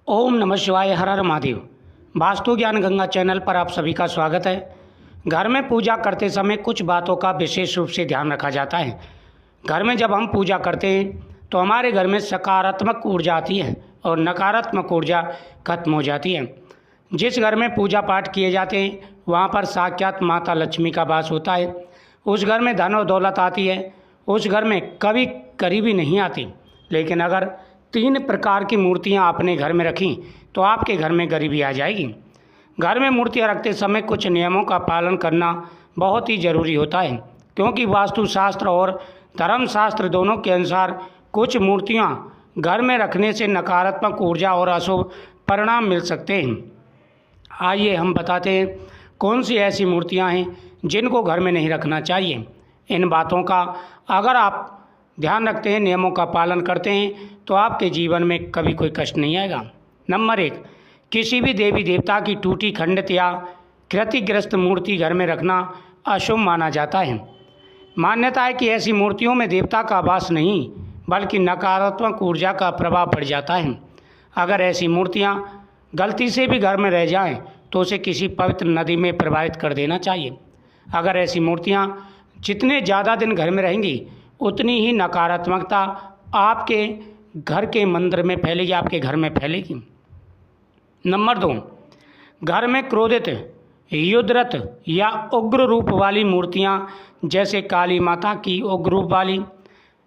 ओम नमः शिवाय, हर हर महादेव। वास्तु ज्ञान गंगा चैनल पर आप सभी का स्वागत है। घर में पूजा करते समय कुछ बातों का विशेष रूप से ध्यान रखा जाता है। घर में जब हम पूजा करते हैं तो हमारे घर में सकारात्मक ऊर्जा आती है और नकारात्मक ऊर्जा खत्म हो जाती है। जिस घर में पूजा पाठ किए जाते हैं वहाँ पर साक्षात माता लक्ष्मी का वास होता है। उस घर में धन और दौलत आती है। उस घर में कभी गरीबी नहीं आती। लेकिन अगर 3 प्रकार की मूर्तियां आपने घर में रखी तो आपके घर में गरीबी आ जाएगी। घर में मूर्तियां रखते समय कुछ नियमों का पालन करना बहुत ही ज़रूरी होता है, क्योंकि वास्तुशास्त्र और धर्मशास्त्र दोनों के अनुसार कुछ मूर्तियां घर में रखने से नकारात्मक ऊर्जा और अशुभ परिणाम मिल सकते हैं। आइए हम बताते हैं कौन सी ऐसी मूर्तियां हैं जिनको घर में नहीं रखना चाहिए। इन बातों का अगर आप ध्यान रखते हैं, नियमों का पालन करते हैं तो आपके जीवन में कभी कोई कष्ट नहीं आएगा। नंबर 1, किसी भी देवी देवता की टूटी, खंडित या क्षतिग्रस्त मूर्ति घर में रखना अशुभ माना जाता है। मान्यता है कि ऐसी मूर्तियों में देवता का वास नहीं बल्कि नकारात्मक ऊर्जा का प्रभाव पड़ जाता है। अगर ऐसी मूर्तियां गलती से भी घर में रह जाएं तो उसे किसी पवित्र नदी में प्रवाहित कर देना चाहिए। अगर ऐसी मूर्तियां जितने ज़्यादा दिन घर में रहेंगी उतनी ही नकारात्मकता आपके घर के मंदिर में फैलेगी, आपके घर में फैलेगी। नंबर 2, घर में क्रोधित, युद्धरत या उग्र रूप वाली मूर्तियां, जैसे काली माता की उग्र रूप वाली,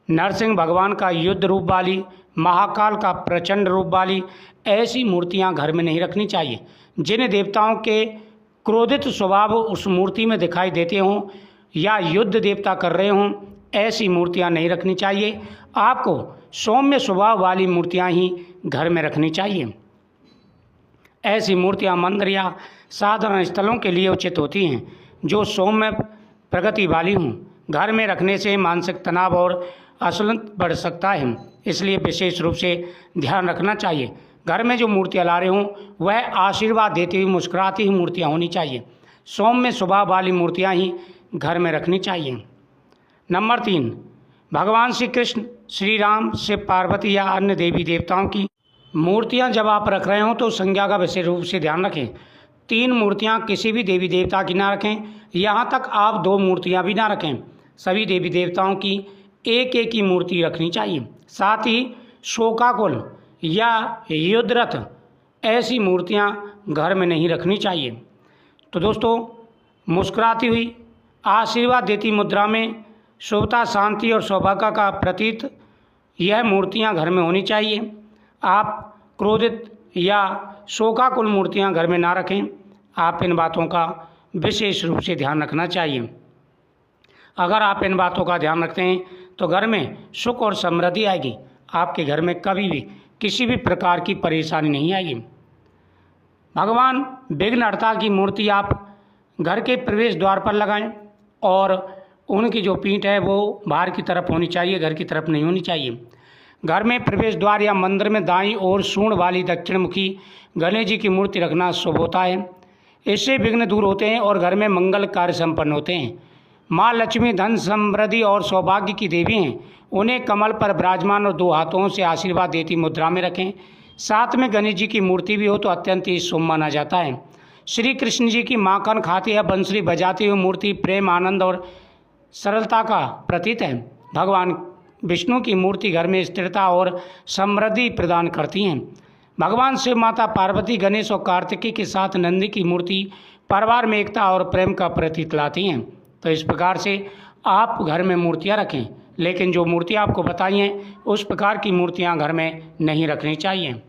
नरसिंह भगवान का युद्ध रूप वाली, महाकाल का प्रचंड रूप वाली, ऐसी मूर्तियां घर में नहीं रखनी चाहिए। जिन देवताओं के क्रोधित स्वभाव उस मूर्ति में दिखाई देते हों या युद्ध देवता कर रहे हों, ऐसी मूर्तियां नहीं रखनी चाहिए। आपको सौम्य स्वभाव वाली मूर्तियां ही घर में रखनी चाहिए। ऐसी मूर्तियां मंदिर या साधारण स्थलों के लिए उचित होती हैं जो सौम्य प्रगति वाली हों। घर में रखने से मानसिक तनाव और असंतुलन बढ़ सकता है, इसलिए विशेष रूप से ध्यान रखना चाहिए। घर में जो मूर्तियां ला रहे हों वह आशीर्वाद देती हुई, मुस्कुराती हुई मूर्तियां होनी चाहिए। सौम्य स्वभाव वाली मूर्तियां ही घर में रखनी चाहिए। नंबर 3, भगवान श्री कृष्ण, श्री राम, शिव पार्वती या अन्य देवी देवताओं की मूर्तियां जब आप रख रहे हो तो संज्ञा का विशेष रूप से ध्यान रखें। 3 मूर्तियां किसी भी देवी देवता की ना रखें, यहाँ तक आप 2 मूर्तियां भी ना रखें। सभी देवी देवताओं की एक एक ही मूर्ति रखनी चाहिए। साथ ही शोकाकुल या युद्धरथ ऐसी मूर्तियां घर में नहीं रखनी चाहिए। तो दोस्तों, मुस्कुराती हुई, आशीर्वाद देती मुद्रा में शुभता, शांति और सौभाग्य का प्रतीक यह मूर्तियां घर में होनी चाहिए। आप क्रोधित या शोकाकुल मूर्तियां घर में ना रखें। आप इन बातों का विशेष रूप से ध्यान रखना चाहिए। अगर आप इन बातों का ध्यान रखते हैं तो घर में सुख और समृद्धि आएगी। आपके घर में कभी भी किसी भी प्रकार की परेशानी नहीं आएगी। भगवान विघ्नहर्ता की मूर्ति आप घर के प्रवेश द्वार पर लगाएं और उनकी जो पीठ है वो बाहर की तरफ होनी चाहिए, घर की तरफ नहीं होनी चाहिए। घर में प्रवेश द्वार या मंदिर में दाईं ओर सूंड वाली दक्षिण मुखी गणेश जी की मूर्ति रखना शुभ होता है। इससे विघ्न दूर होते हैं और घर में मंगल कार्य संपन्न होते हैं। माँ लक्ष्मी धन, समृद्धि और सौभाग्य की देवी हैं। उन्हें कमल पर विराजमान और 2 हाथों से आशीर्वाद देती मुद्रा में रखें। साथ में गणेश जी की मूर्ति भी हो तो अत्यंत ही शुभ माना जाता है। श्री कृष्ण जी की माखन खाती या बंसुरी बजाती हुई मूर्ति प्रेम, आनंद और सरलता का प्रतीक है। भगवान विष्णु की मूर्ति घर में स्थिरता और समृद्धि प्रदान करती हैं। भगवान शिव, माता पार्वती, गणेश और कार्तिकेय के साथ नंदी की मूर्ति परिवार में एकता और प्रेम का प्रतीक लाती हैं। तो इस प्रकार से आप घर में मूर्तियां रखें, लेकिन जो मूर्तियां आपको बताई हैं उस प्रकार की मूर्तियां घर में नहीं रखनी चाहिए।